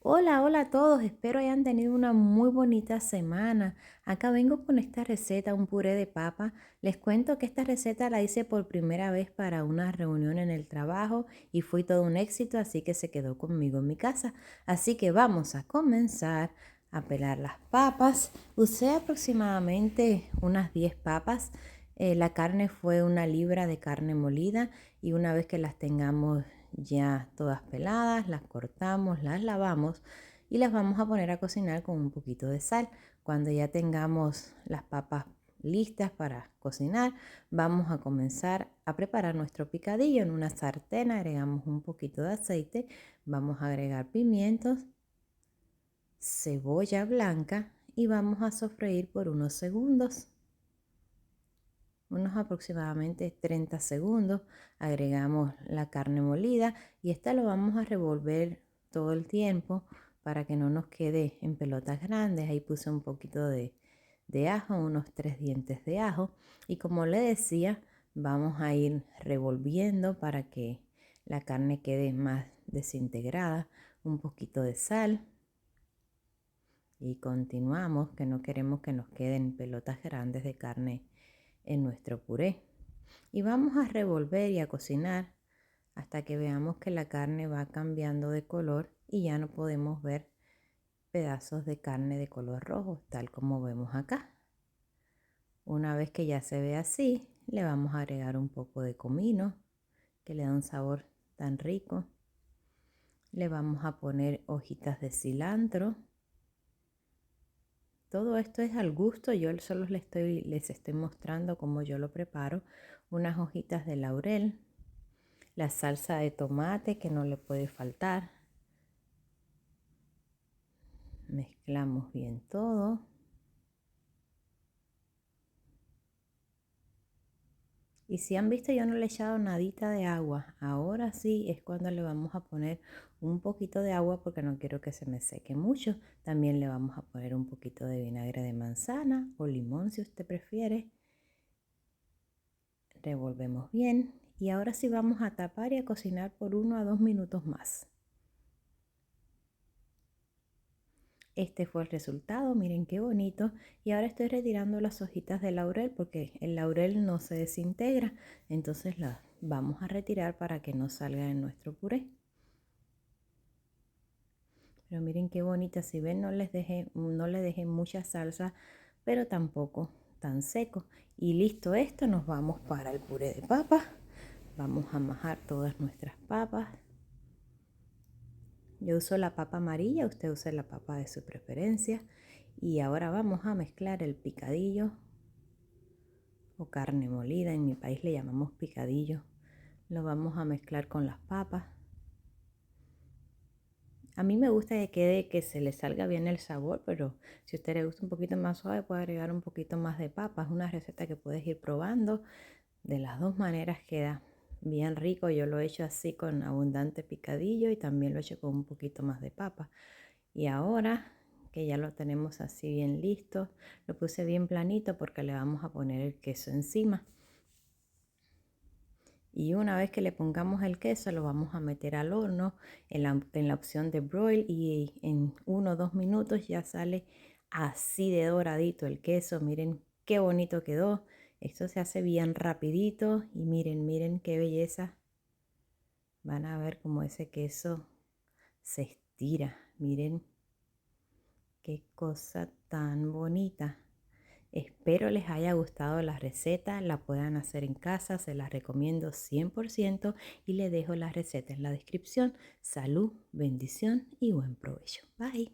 Hola, hola a todos, espero hayan tenido una muy bonita semana. Acá vengo con esta receta, un puré de papa. Les cuento que esta receta la hice por primera vez para una reunión en el trabajo y fue todo un éxito, así que se quedó conmigo en mi casa. Así que vamos a comenzar a pelar las papas. Usé aproximadamente unas 10 papas. La carne fue 1 libra de carne molida y una vez que las tengamos ya todas peladas, las cortamos, las lavamos y las vamos a poner a cocinar con un poquito de sal. Cuando ya tengamos las papas listas para cocinar, vamos a comenzar a preparar nuestro picadillo. En una sartén agregamos un poquito de aceite, vamos a agregar pimientos, cebolla blanca y vamos a sofreír por unos segundos. Unos aproximadamente 30 segundos, agregamos la carne molida y esta lo vamos a revolver todo el tiempo para que no nos quede en pelotas grandes. Ahí puse un poquito de ajo, unos 3 dientes de ajo, y como le decía, vamos a ir revolviendo para que la carne quede más desintegrada, un poquito de sal y continuamos, que no queremos que nos queden pelotas grandes de carne en nuestro puré. Y vamos a revolver y a cocinar hasta que veamos que la carne va cambiando de color y ya no podemos ver pedazos de carne de color rojo, tal como vemos acá. Una vez que ya se ve así, le vamos a agregar un poco de comino, que le da un sabor tan rico. Le vamos a poner hojitas de cilantro. Todo esto es al gusto, yo solo les estoy mostrando cómo yo lo preparo. Unas hojitas de laurel, la salsa de tomate que no le puede faltar. Mezclamos bien todo. Y si han visto, yo no le he echado nadita de agua. Ahora sí es cuando le vamos a poner un poquito de agua porque no quiero que se me seque mucho. También le vamos a poner un poquito de vinagre de manzana o limón si usted prefiere. Revolvemos bien y ahora sí vamos a tapar y a cocinar por 1 a 2 minutos más. Este fue el resultado, miren qué bonito. Y ahora estoy retirando las hojitas de laurel porque el laurel no se desintegra. Entonces las vamos a retirar para que no salga en nuestro puré. Pero miren qué bonita, si ven no le dejé mucha salsa, pero tampoco tan seco. Y listo esto, nos vamos para el puré de papas. Vamos a majar todas nuestras papas. Yo uso la papa amarilla, usted usa la papa de su preferencia. Y ahora vamos a mezclar el picadillo o carne molida, en mi país le llamamos picadillo. Lo vamos a mezclar con las papas. A mí me gusta que se le salga bien el sabor, pero si a usted le gusta un poquito más suave puede agregar un poquito más de papas. Es una receta que puedes ir probando. De las dos maneras queda bien rico. Yo lo he hecho así con abundante picadillo y también lo he hecho con un poquito más de papa. Y ahora que ya lo tenemos así bien listo, lo puse bien planito porque le vamos a poner el queso encima. Y una vez que le pongamos el queso, lo vamos a meter al horno en la opción de broil y en 1 o 2 minutos ya sale así de doradito el queso. Miren qué bonito quedó. Esto se hace bien rapidito y miren qué belleza. Van a ver cómo ese queso se estira. Miren qué cosa tan bonita. Espero les haya gustado la receta, la puedan hacer en casa, se las recomiendo 100% y les dejo la receta en la descripción. Salud, bendición y buen provecho. Bye.